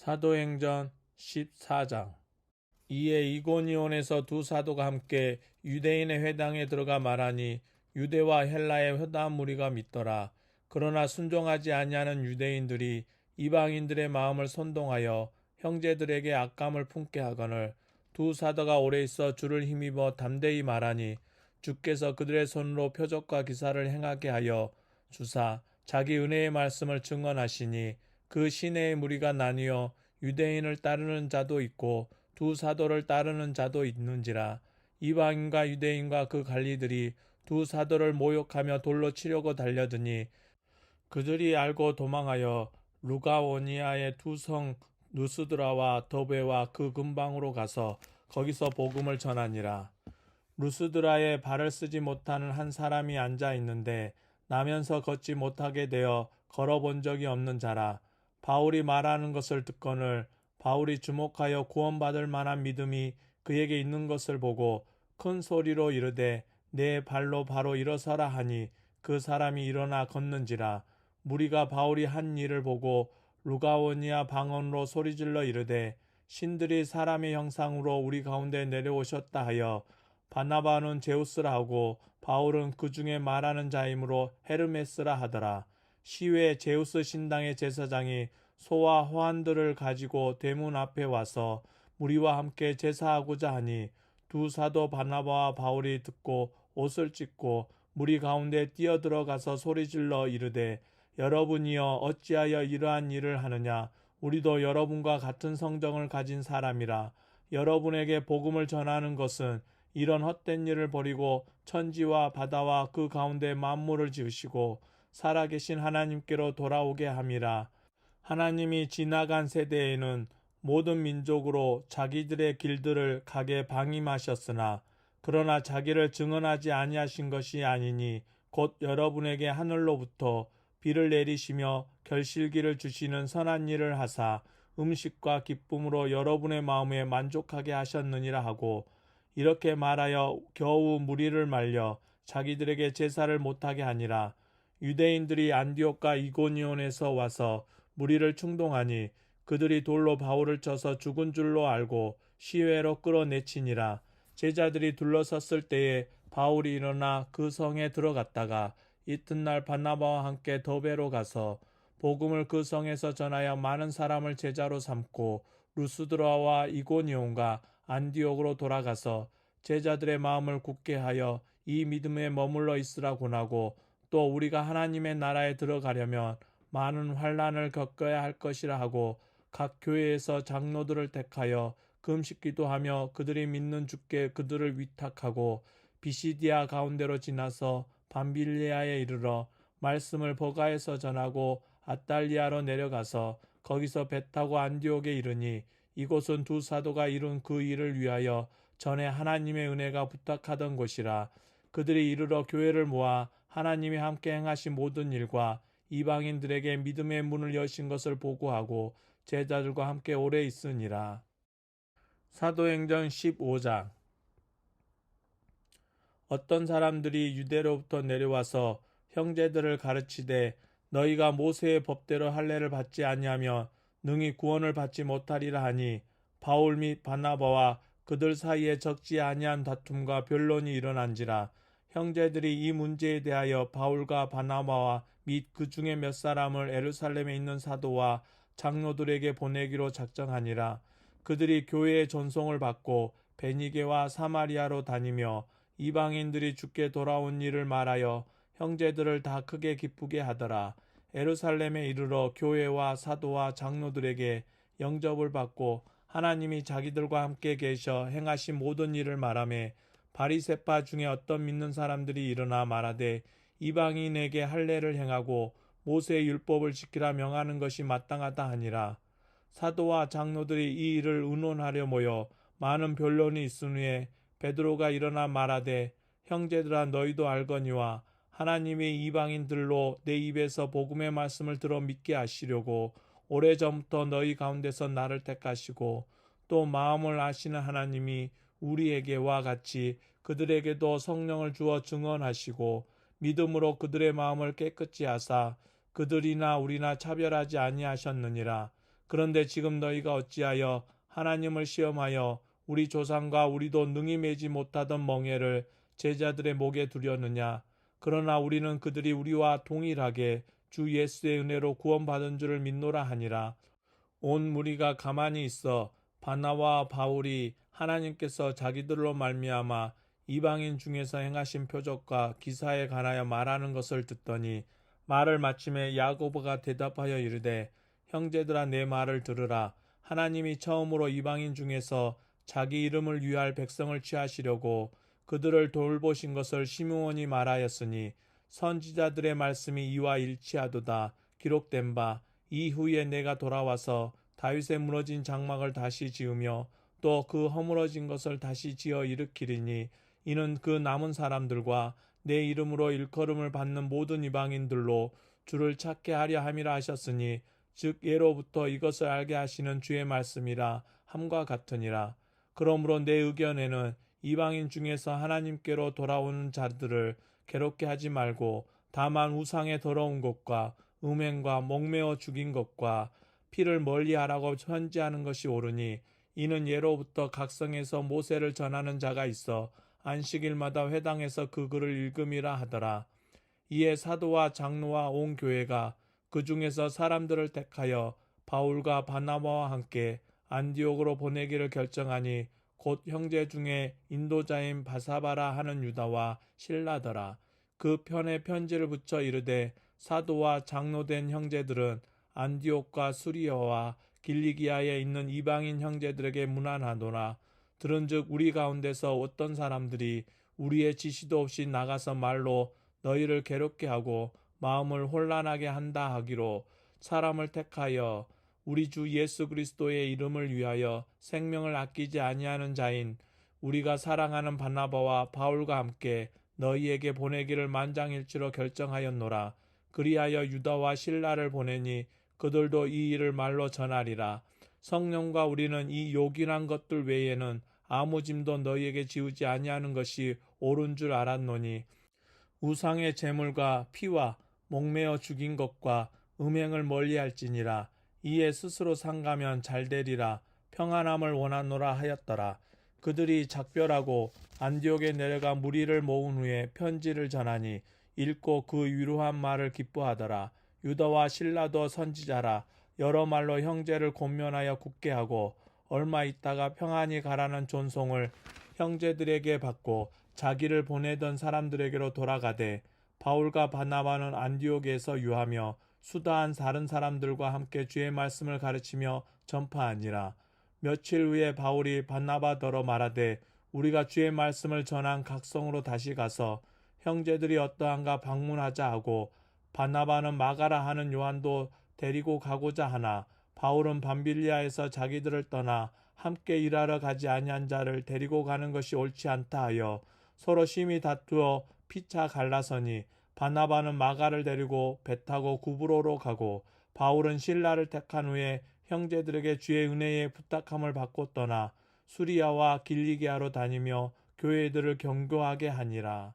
사도행전 14장. 이에 이고니온에서 두 사도가 함께 유대인의 회당에 들어가 말하니 유대와 헬라의 회당 무리가 믿더라. 그러나 순종하지 아니하는 유대인들이 이방인들의 마음을 선동하여 형제들에게 악감을 품게 하거늘 두 사도가 오래 있어 주를 힘입어 담대히 말하니 주께서 그들의 손으로 표적과 기사를 행하게 하여 주사 자기 은혜의 말씀을 증언하시니 그 시내의 무리가 나뉘어 유대인을 따르는 자도 있고 두 사도를 따르는 자도 있는지라. 이방인과 유대인과 그 관리들이 두 사도를 모욕하며 돌로 치려고 달려드니 그들이 알고 도망하여 루가오니아의 두 성 누스드라와 더베와 그 근방으로 가서 거기서 복음을 전하니라. 루스드라에 발을 쓰지 못하는 한 사람이 앉아 있는데 나면서 걷지 못하게 되어 걸어본 적이 없는 자라. 바울이 말하는 것을 듣거늘 바울이 주목하여 구원받을 만한 믿음이 그에게 있는 것을 보고 큰 소리로 이르되 내 발로 바로 일어서라 하니 그 사람이 일어나 걷는지라. 무리가 바울이 한 일을 보고 루가오니아 방언으로 소리질러 이르되 신들이 사람의 형상으로 우리 가운데 내려오셨다 하여 바나바는 제우스라 하고 바울은 그 중에 말하는 자이므로 헤르메스라 하더라. 시외 제우스 신당의 제사장이 소와 화환들을 가지고 대문 앞에 와서 무리와 함께 제사하고자 하니 두 사도 바나바와 바울이 듣고 옷을 찢고 무리 가운데 뛰어들어가서 소리질러 이르되 여러분이여 어찌하여 이러한 일을 하느냐. 우리도 여러분과 같은 성정을 가진 사람이라. 여러분에게 복음을 전하는 것은 이런 헛된 일을 버리고 천지와 바다와 그 가운데 만물을 지으시고 살아계신 하나님께로 돌아오게 함이라. 하나님이 지나간 세대에는 모든 민족으로 자기들의 길들을 가게 방임하셨으나 그러나 자기를 증언하지 아니하신 것이 아니니 곧 여러분에게 하늘로부터 비를 내리시며 결실기를 주시는 선한 일을 하사 음식과 기쁨으로 여러분의 마음에 만족하게 하셨느니라 하고 이렇게 말하여 겨우 무리를 말려 자기들에게 제사를 못하게 하니라. 유대인들이 안디옥과 이고니온에서 와서 무리를 충동하니 그들이 돌로 바울을 쳐서 죽은 줄로 알고 시외로 끌어내치니라. 제자들이 둘러섰을 때에 바울이 일어나 그 성에 들어갔다가 이튿날 바나바와 함께 더베로 가서 복음을 그 성에서 전하여 많은 사람을 제자로 삼고 루스드라와 이고니온과 안디옥으로 돌아가서 제자들의 마음을 굳게 하여 이 믿음에 머물러 있으라 권하고 또 우리가 하나님의 나라에 들어가려면 많은 환난을 겪어야 할 것이라 하고 각 교회에서 장로들을 택하여 금식 기도하며 그들이 믿는 주께 그들을 위탁하고 비시디아 가운데로 지나서 밤빌리아에 이르러 말씀을 버가에서 전하고 아달리아로 내려가서 거기서 배 타고 안디옥에 이르니 이곳은 두 사도가 이룬 그 일을 위하여 전에 하나님의 은혜가 부탁하던 곳이라. 그들이 이르러 교회를 모아 하나님이 함께 행하신 모든 일과 이방인들에게 믿음의 문을 여신 것을 보고하고 제자들과 함께 오래 있으니라. 사도행전 15장. 어떤 사람들이 유대로부터 내려와서 형제들을 가르치되 너희가 모세의 법대로 할례를 받지 아니하면 능히 구원을 받지 못하리라 하니 바울 및 바나바와 그들 사이에 적지 아니한 다툼과 변론이 일어난지라. 형제들이 이 문제에 대하여 바울과 바나바와 및 그 중에 몇 사람을 예루살렘에 있는 사도와 장로들에게 보내기로 작정하니라. 그들이 교회의 전송을 받고 베니게와 사마리아로 다니며 이방인들이 주께 돌아온 일을 말하여 형제들을 다 크게 기쁘게 하더라. 예루살렘에 이르러 교회와 사도와 장로들에게 영접을 받고 하나님이 자기들과 함께 계셔 행하신 모든 일을 말하며 바리새파 중에 어떤 믿는 사람들이 일어나 말하되 이방인에게 할례를 행하고 모세의 율법을 지키라 명하는 것이 마땅하다 하니라. 사도와 장로들이 이 일을 의논하려 모여 많은 변론이 있은 후에 베드로가 일어나 말하되 형제들아 너희도 알거니와 하나님이 이방인들로 내 입에서 복음의 말씀을 들어 믿게 하시려고 오래전부터 너희 가운데서 나를 택하시고 또 마음을 아시는 하나님이 우리에게와 같이 그들에게도 성령을 주어 증언하시고 믿음으로 그들의 마음을 깨끗이 하사 그들이나 우리나 차별하지 아니하셨느니라. 그런데 지금 너희가 어찌하여 하나님을 시험하여 우리 조상과 우리도 능히 매지 못하던 멍에를 제자들의 목에 두려느냐. 그러나 우리는 그들이 우리와 동일하게 주 예수의 은혜로 구원받은 줄을 믿노라 하니라. 온 무리가 가만히 있어 바나바와 바울이 하나님께서 자기들로 말미암아 이방인 중에서 행하신 표적과 기사에 관하여 말하는 것을 듣더니 말을 마침에 야고보가 대답하여 이르되 형제들아 내 말을 들으라. 하나님이 처음으로 이방인 중에서 자기 이름을 위할 백성을 취하시려고 그들을 돌보신 것을 시므온이 말하였으니 선지자들의 말씀이 이와 일치하도다. 기록된 바 이후에 내가 돌아와서 다윗의 무너진 장막을 다시 지으며 또 그 허물어진 것을 다시 지어 일으키리니 이는 그 남은 사람들과 내 이름으로 일컬음을 받는 모든 이방인들로 주를 찾게 하려 함이라 하셨으니 즉 예로부터 이것을 알게 하시는 주의 말씀이라 함과 같으니라. 그러므로 내 의견에는 이방인 중에서 하나님께로 돌아오는 자들을 괴롭게 하지 말고 다만 우상의 더러운 것과 음행과 목매어 죽인 것과 피를 멀리하라고 편지하는 것이 옳으니 이는 예로부터 각성에서 모세를 전하는 자가 있어 안식일마다 회당에서 그 글을 읽음이라 하더라. 이에 사도와 장로와 온 교회가 그 중에서 사람들을 택하여 바울과 바나바와 함께 안디옥으로 보내기를 결정하니 곧 형제 중에 인도자인 바사바라 하는 유다와 실라더라. 그 편에 편지를 붙여 이르되 사도와 장로된 형제들은 안디옥과 수리아와 길리기아에 있는 이방인 형제들에게 문안하노라. 들은즉 우리 가운데서 어떤 사람들이 우리의 지시도 없이 나가서 말로 너희를 괴롭게 하고 마음을 혼란하게 한다 하기로 사람을 택하여 우리 주 예수 그리스도의 이름을 위하여 생명을 아끼지 아니하는 자인 우리가 사랑하는 바나바와 바울과 함께 너희에게 보내기를 만장일치로 결정하였노라. 그리하여 유다와 실라를 보내니 그들도 이 일을 말로 전하리라. 성령과 우리는 이 요긴한 것들 외에는 아무 짐도 너희에게 지우지 아니하는 것이 옳은 줄 알았노니 우상의 제물과 피와 목매어 죽인 것과 음행을 멀리할지니라. 이에 스스로 상가면 잘되리라. 평안함을 원하노라 하였더라. 그들이 작별하고 안디옥에 내려가 무리를 모은 후에 편지를 전하니 읽고 그 위로한 말을 기뻐하더라. 유다와 실라도 선지자라. 여러 말로 형제를 권면하여 굳게 하고 얼마 있다가 평안히 가라는 존송을 형제들에게 받고 자기를 보내던 사람들에게로 돌아가되 바울과 바나바는 안디옥에서 유하며 수다한 다른 사람들과 함께 주의 말씀을 가르치며 전파하니라. 며칠 후에 바울이 바나바더러 말하되 우리가 주의 말씀을 전한 각성으로 다시 가서 형제들이 어떠한가 방문하자 하고 바나바는 마가라 하는 요한도 데리고 가고자 하나 바울은 밤빌리아에서 자기들을 떠나 함께 일하러 가지 아니한 자를 데리고 가는 것이 옳지 않다 하여 서로 심히 다투어 피차 갈라서니 바나바는 마가를 데리고 배 타고 구브로로 가고 바울은 실라를 택한 후에 형제들에게 주의 은혜의 부탁함을 받고 떠나 수리아와 길리기아로 다니며 교회들을 경고하게 하니라.